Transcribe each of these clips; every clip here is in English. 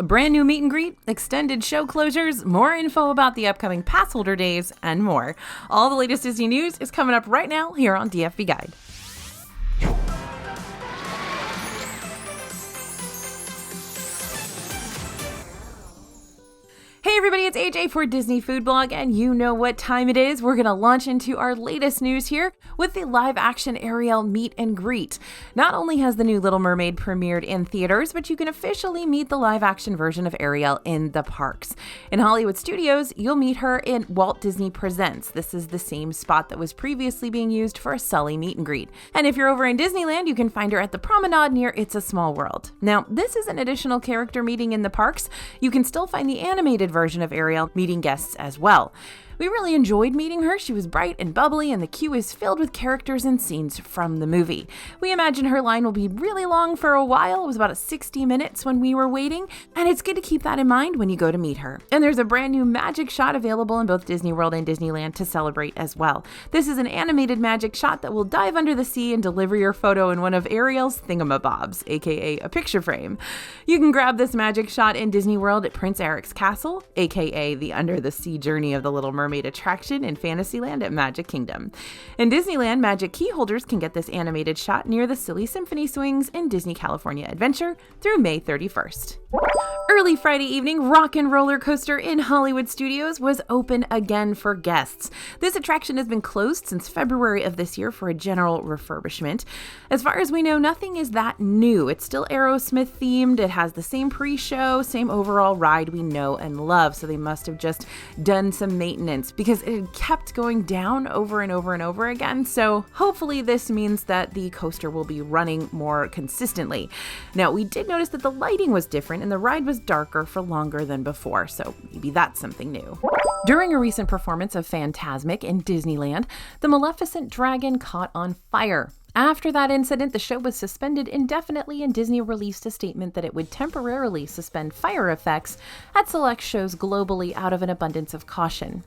A brand new meet and greet, extended show closures, more info about the upcoming Passholder days, and more. All the latest Disney news is coming up right now here on DFB Guide. Hey everybody, it's AJ for Disney Food Blog, and you know what time it is. We're going to launch into our latest news here with the live-action Ariel meet and greet. Not only has the new Little Mermaid premiered in theaters, but you can officially meet the live-action version of Ariel in the parks. In Hollywood Studios, you'll meet her in Walt Disney Presents. This is the same spot that was previously being used for a Sully meet and greet. And if you're over in Disneyland, you can find her at the promenade near It's a Small World. Now, this is an additional character meeting in the parks. You can still find the animated version of Ariel meeting guests as well. We really enjoyed meeting her. She was bright and bubbly, and the queue is filled with characters and scenes from the movie. We imagine her line will be really long for a while. It was about 60 minutes when we were waiting, and it's good to keep that in mind when you go to meet her. And there's a brand new magic shot available in both Disney World and Disneyland to celebrate as well. This is an animated magic shot that will dive under the sea and deliver your photo in one of Ariel's thingamabobs, aka a picture frame. You can grab this magic shot in Disney World at Prince Eric's Castle, aka the under the sea journey of the Little Mermaid attraction in Fantasyland at Magic Kingdom. In Disneyland, Magic key holders can get this animated shot near the Silly Symphony swings in Disney California Adventure through May 31st. Early Friday evening, Rock and Roller Coaster in Hollywood Studios was open again for guests. This attraction has been closed since February of this year for a general refurbishment. As far as we know, nothing is that new. It's still Aerosmith themed. It has the same pre-show, same overall ride we know and love, so they must have just done some maintenance because it had kept going down over and over and over again. So hopefully this means that the coaster will be running more consistently. Now, we did notice that the lighting was different and the ride was darker for longer than before, so maybe that's something new. During a recent performance of Fantasmic in Disneyland, the Maleficent dragon caught on fire. After that incident, the show was suspended indefinitely, and Disney released a statement that it would temporarily suspend fire effects at select shows globally out of an abundance of caution.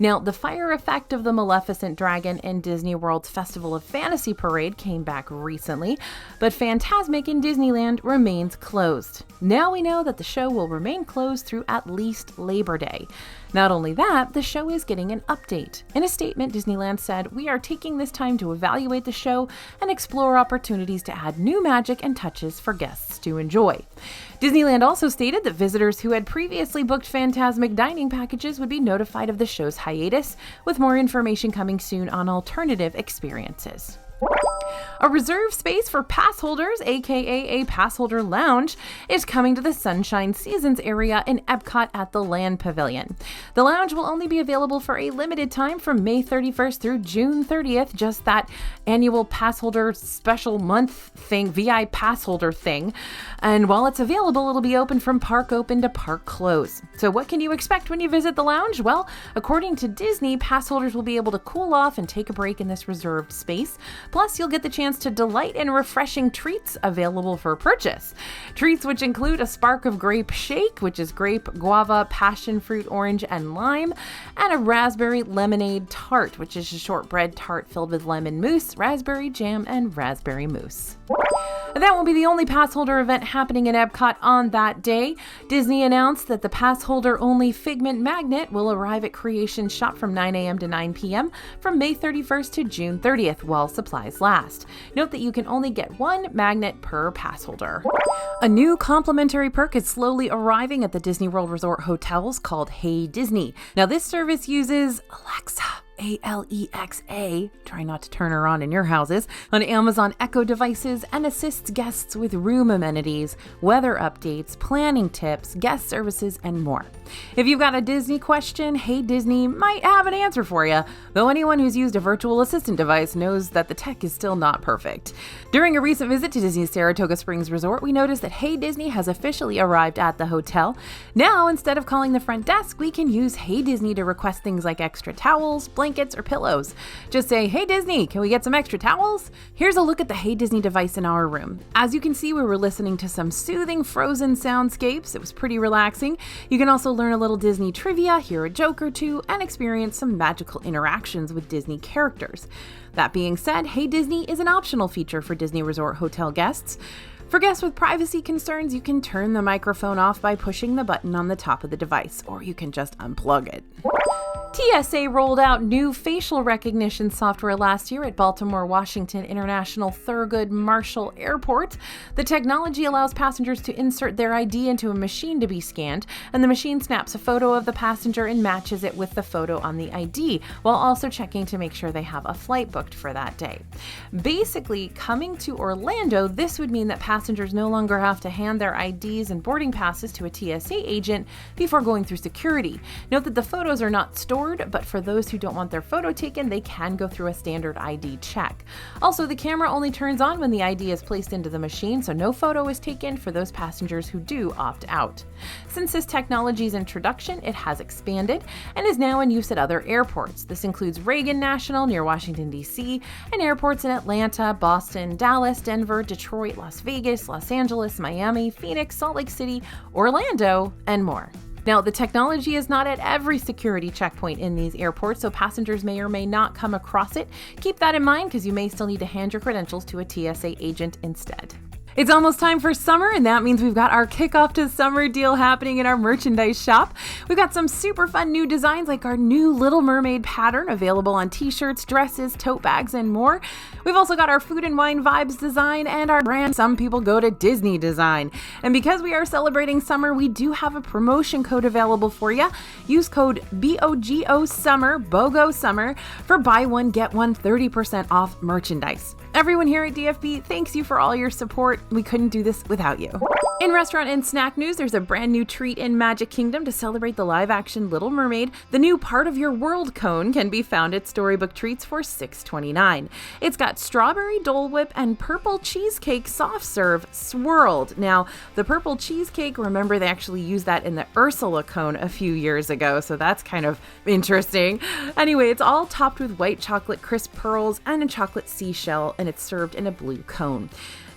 Now, the fire effect of the Maleficent dragon in Disney World's Festival of Fantasy Parade came back recently, but Fantasmic in Disneyland remains closed. Now we know that the show will remain closed through at least Labor Day. Not only that, the show is getting an update. In a statement, Disneyland said, "We are taking this time to evaluate the show and explore opportunities to add new magic and touches for guests to enjoy." Disneyland also stated that visitors who had previously booked Fantasmic dining packages would be notified of the show's hiatus, with more information coming soon on alternative experiences. A reserved space for pass holders, aka a Passholder lounge, is coming to the Sunshine Seasons area in Epcot at the Land Pavilion. The lounge will only be available for a limited time from May 31st through June 30th, just that annual Passholder special month thing, VI Passholder thing. And while it's available, it'll be open from park open to park close. So what can you expect when you visit the lounge? Well, according to Disney, pass holders will be able to cool off and take a break in this reserved space. Plus, you'll get the chance to delight in refreshing treats available for purchase. Treats which include a Spark of Grape shake, which is grape, guava, passion fruit, orange, and lime, and a raspberry lemonade tart, which is a shortbread tart filled with lemon mousse, raspberry jam, and raspberry mousse. That won't be the only Passholder event happening in Epcot on that day. Disney announced that the Passholder-only Figment Magnet will arrive at Creation Shop from 9 a.m. to 9 p.m. from May 31st to June 30th while supplies last. Note that you can only get one magnet per Passholder. A new complimentary perk is slowly arriving at the Disney World Resort hotels called Hey Disney. Now, this service uses Alexa, Alexa, try not to turn her on in your houses, on Amazon Echo devices and assists guests with room amenities, weather updates, planning tips, guest services, and more. If you've got a Disney question, Hey Disney might have an answer for you, though anyone who's used a virtual assistant device knows that the tech is still not perfect. During a recent visit to Disney's Saratoga Springs Resort, we noticed that Hey Disney has officially arrived at the hotel. Now, instead of calling the front desk, we can use Hey Disney to request things like extra towels, blankets, or pillows. Just say, "Hey Disney, can we get some extra towels?" Here's a look at the Hey Disney device in our room. As you can see, we were listening to some soothing Frozen soundscapes. It was pretty relaxing. You can also learn a little Disney trivia, hear a joke or two, and experience some magical interactions with Disney characters. That being said, Hey Disney is an optional feature for Disney Resort hotel guests. For guests with privacy concerns, you can turn the microphone off by pushing the button on the top of the device, or you can just unplug it. TSA rolled out new facial recognition software last year at Baltimore Washington International Thurgood Marshall Airport. The technology allows passengers to insert their ID into a machine to be scanned, and the machine snaps a photo of the passenger and matches it with the photo on the ID, while also checking to make sure they have a flight booked for that day. Basically, coming to Orlando, this would mean that passengers no longer have to hand their IDs and boarding passes to a TSA agent before going through security. Note that the photos are not stored, but for those who don't want their photo taken, they can go through a standard ID check. Also, the camera only turns on when the ID is placed into the machine, so no photo is taken for those passengers who do opt out. Since this technology's introduction, it has expanded and is now in use at other airports. This includes Reagan National near Washington, D.C., and airports in Atlanta, Boston, Dallas, Denver, Detroit, Las Vegas, Los Angeles, Miami, Phoenix, Salt Lake City, Orlando, and more. Now, the technology is not at every security checkpoint in these airports, so passengers may or may not come across it. Keep that in mind because you may still need to hand your credentials to a TSA agent instead. It's almost time for summer, and that means we've got our kickoff to summer deal happening in our merchandise shop. We've got some super fun new designs like our new Little Mermaid pattern available on t-shirts, dresses, tote bags, and more. We've also got our Food and Wine Vibes design and our brand Some People Go to Disney design. And because we are celebrating summer, we do have a promotion code available for you. Use code BOGO SUMMER, BOGO SUMMER, for buy one, get one 30% off merchandise. Everyone here at DFB, thanks you for all your support. We couldn't do this without you. In restaurant and snack news, there's a brand new treat in Magic Kingdom to celebrate the live-action Little Mermaid. The new Part of Your World cone can be found at Storybook Treats for $6.29. It's got strawberry Dole Whip and purple cheesecake soft serve swirled. Now, the purple cheesecake, remember they actually used that in the Ursula cone a few years ago, so that's kind of interesting. Anyway, it's all topped with white chocolate crisp pearls and a chocolate seashell, and it's served in a blue cone.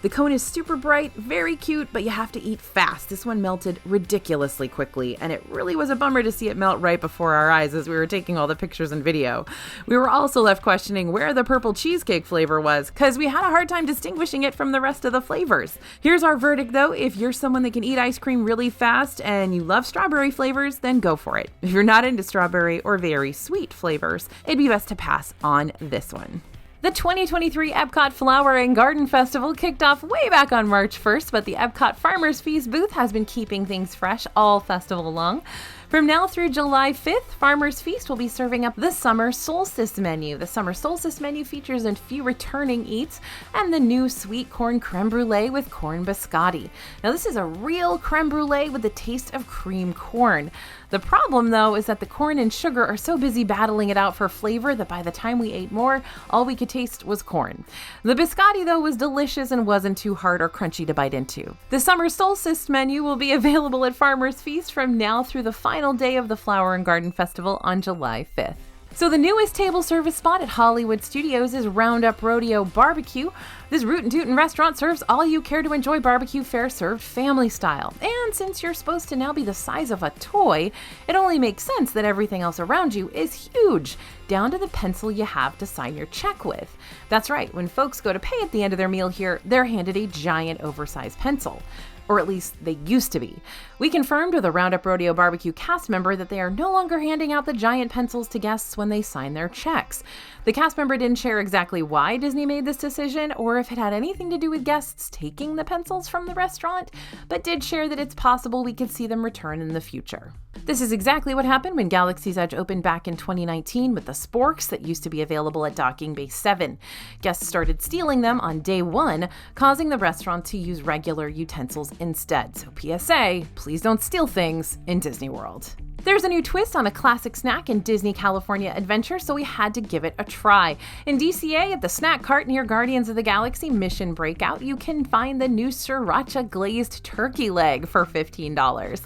The cone is super bright, very cute, but you have to eat fast. This one melted ridiculously quickly, and it really was a bummer to see it melt right before our eyes as we were taking all the pictures and video. We were also left questioning where the purple cheesecake flavor was, because we had a hard time distinguishing it from the rest of the flavors. Here's our verdict though: if you're someone that can eat ice cream really fast and you love strawberry flavors, then go for it. If you're not into strawberry or very sweet flavors, it'd be best to pass on this one. The 2023 Epcot Flower and Garden Festival kicked off way back on March 1st, but the Epcot Farmers Feast booth has been keeping things fresh all festival long. From now through July 5th, Farmers Feast will be serving up the Summer Solstice menu. The Summer Solstice menu features a few returning eats and the new sweet corn creme brulee with corn biscotti. Now, this is a real creme brulee with the taste of cream corn. The problem, though, is that the corn and sugar are so busy battling it out for flavor that by the time we ate more, all we could taste was corn. The biscotti, though, was delicious and wasn't too hard or crunchy to bite into. The Summer Solstice menu will be available at Farmers Feast from now through the final day of the Flower and Garden Festival on July 5th. So the newest table service spot at Hollywood Studios is Roundup Rodeo Barbecue. This rootin' tootin' restaurant serves all you care to enjoy barbecue fare served family style. And since you're supposed to now be the size of a toy, it only makes sense that everything else around you is huge, down to the pencil you have to sign your check with. That's right, when folks go to pay at the end of their meal here, they're handed a giant oversized pencil. Or at least they used to be. We confirmed with a Roundup Rodeo Barbecue cast member that they are no longer handing out the giant pencils to guests when they sign their checks. The cast member didn't share exactly why Disney made this decision or if it had anything to do with guests taking the pencils from the restaurant, but did share that it's possible we could see them return in the future. This is exactly what happened when Galaxy's Edge opened back in 2019 with the sporks that used to be available at Docking Bay 7. Guests started stealing them on day one, causing the restaurant to use regular utensils instead. So PSA, please don't steal things in Disney World. There's a new twist on a classic snack in Disney California Adventure, so we had to give it a try. In DCA, at the snack cart near Guardians of the Galaxy Mission Breakout, you can find the new Sriracha glazed turkey leg for $15.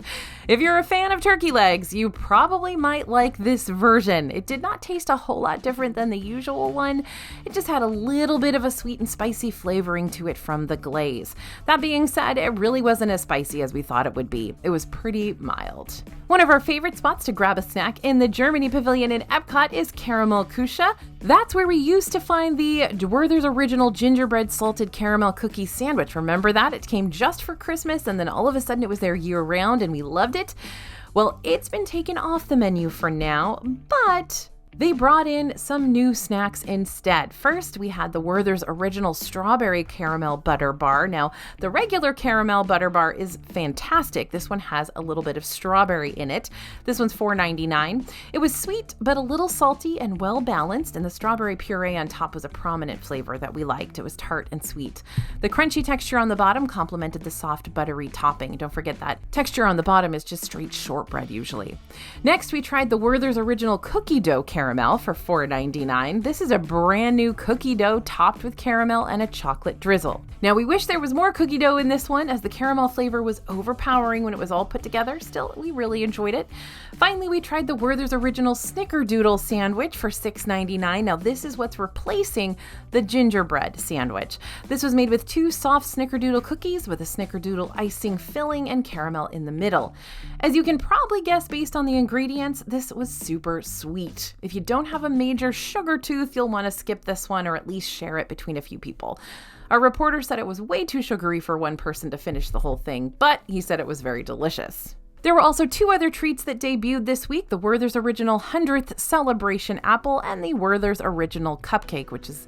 If you're a fan of turkey legs, you probably might like this version. It did not taste a whole lot different than the usual one. It just had a little bit of a sweet and spicy flavoring to it from the glaze. That being said, it really wasn't as spicy as we thought it would be. It was pretty mild. One of our favorite favorite spots to grab a snack in the Germany Pavilion in Epcot is Caramel Kusha. That's where we used to find the Werther's Original Gingerbread Salted Caramel Cookie Sandwich. Remember that? It came just for Christmas, and then all of a sudden it was there year-round, and we loved it. Well, it's been taken off the menu for now, but they brought in some new snacks instead. First, we had the Werther's Original Strawberry Caramel Butter Bar. Now, the regular caramel butter bar is fantastic. This one has a little bit of strawberry in it. This one's $4.99. It was sweet, but a little salty and well balanced, and the strawberry puree on top was a prominent flavor that we liked. It was tart and sweet. The crunchy texture on the bottom complemented the soft, buttery topping. Don't forget that texture on the bottom is just straight shortbread usually. Next, we tried the Werther's Original Cookie Dough Caramel for $4.99. This is a brand new cookie dough topped with caramel and a chocolate drizzle. Now, we wish there was more cookie dough in this one, as the caramel flavor was overpowering when it was all put together. Still, we really enjoyed it. Finally, we tried the Werther's Original Snickerdoodle Sandwich for $6.99. Now, this is what's replacing the gingerbread sandwich. This was made with 2 soft Snickerdoodle cookies with a Snickerdoodle icing filling and caramel in the middle. As you can probably guess based on the ingredients, this was super sweet. If you don't have a major sugar tooth, you'll want to skip this one or at least share it between a few people. Our reporter said it was way too sugary for one person to finish the whole thing, but he said it was very delicious. There were also 2 other treats that debuted this week, the Werther's Original 100th Celebration Apple and the Werther's Original Cupcake, which is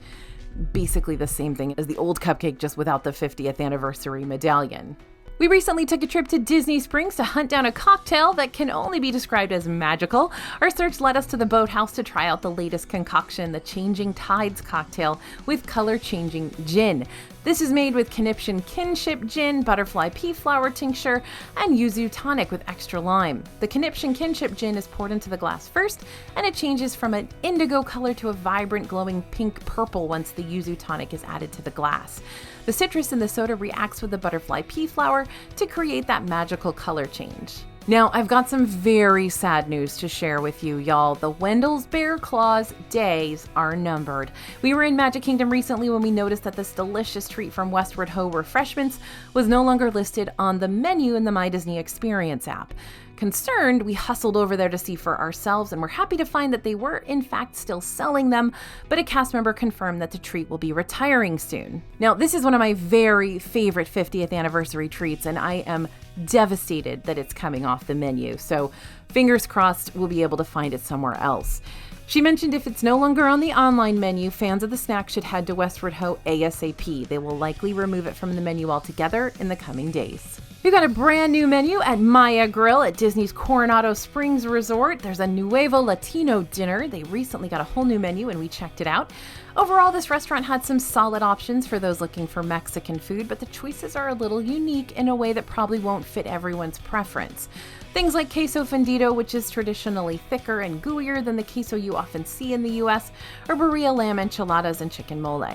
basically the same thing as the old cupcake, just without the 50th anniversary medallion. We recently took a trip to Disney Springs to hunt down a cocktail that can only be described as magical. Our search led us to the boathouse to try out the latest concoction, the Changing Tides cocktail with color-changing gin. This is made with Conniption Kinship Gin, Butterfly Pea Flower Tincture, and Yuzu Tonic with extra lime. The Conniption Kinship Gin is poured into the glass first, and it changes from an indigo color to a vibrant glowing pink-purple once the Yuzu Tonic is added to the glass. The citrus in the soda reacts with the butterfly pea flower to create that magical color change. Now, I've got some very sad news to share with you, y'all. The Wendell's Bear Claws days are numbered. We were in Magic Kingdom recently when we noticed that this delicious treat from Westward Ho Refreshments was no longer listed on the menu in the My Disney Experience app. Concerned, we hustled over there to see for ourselves, and we're happy to find that they were in fact still selling them, but a cast member confirmed that the treat will be retiring soon. Now, this is one of my very favorite 50th anniversary treats, and I am devastated that it's coming off the menu, so fingers crossed we'll be able to find it somewhere else. She mentioned if it's no longer on the online menu, fans of the snack should head to Westward Ho ASAP. They will likely remove it from the menu altogether in the coming days. We've got a brand new menu at Maya Grill at Disney's Coronado Springs Resort. There's a Nuevo Latino dinner. They recently got a whole new menu and we checked it out. Overall, this restaurant had some solid options for those looking for Mexican food, but the choices are a little unique in a way that probably won't fit everyone's preference. Things like queso fundido, which is traditionally thicker and gooier than the queso you often see in the US, or birria lamb enchiladas and chicken mole.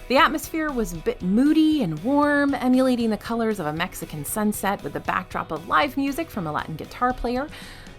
The atmosphere was a bit moody and warm, emulating the colors of a Mexican sunset with the backdrop of live music from a Latin guitar player.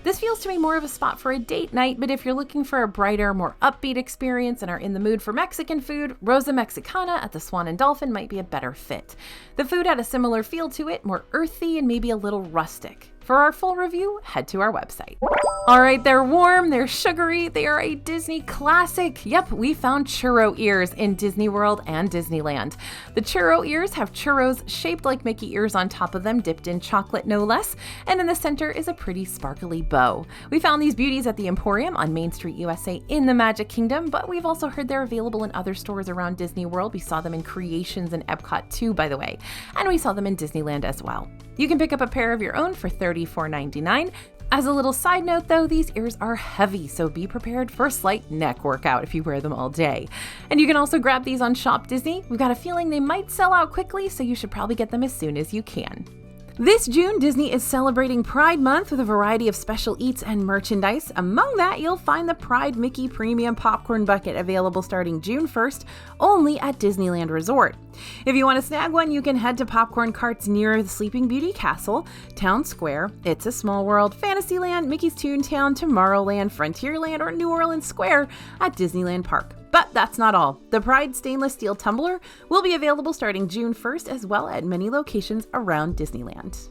This feels to me more of a spot for a date night, but if you're looking for a brighter, more upbeat experience and are in the mood for Mexican food, Rosa Mexicana at the Swan and Dolphin might be a better fit. The food had a similar feel to it, more earthy and maybe a little rustic. For our full review, head to our website. All right, they're warm, they're sugary, they are a Disney classic. Yep, we found Churro Ears in Disney World and Disneyland. The Churro Ears have churros shaped like Mickey ears on top of them, dipped in chocolate no less, and in the center is a pretty sparkly bow. We found these beauties at the Emporium on Main Street, USA in the Magic Kingdom, but we've also heard they're available in other stores around Disney World. We saw them in Creations and Epcot too, by the way, and we saw them in Disneyland as well. You can pick up a pair of your own for $34.99. As a little side note though, these ears are heavy, so be prepared for a slight neck workout if you wear them all day. And you can also grab these on Shop Disney. We've got a feeling they might sell out quickly, so you should probably get them as soon as you can. This June, Disney is celebrating Pride Month with a variety of special eats and merchandise. Among that, you'll find the Pride Mickey Premium Popcorn Bucket available starting June 1st, only at Disneyland Resort. If you want to snag one, you can head to popcorn carts near the Sleeping Beauty Castle, Town Square, It's a Small World, Fantasyland, Mickey's Toontown, Tomorrowland, Frontierland, or New Orleans Square at Disneyland Park. But that's not all. The Pride stainless steel tumbler will be available starting June 1st as well at many locations around Disneyland.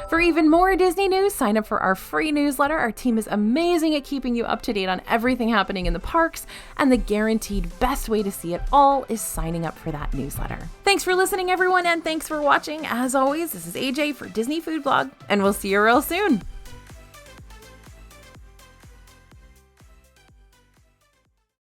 For even more Disney news, sign up for our free newsletter. Our team is amazing at keeping you up to date on everything happening in the parks, and the guaranteed best way to see it all is signing up for that newsletter. Thanks for listening, everyone, and thanks for watching. As always, this is AJ for Disney Food Blog, and we'll see you real soon.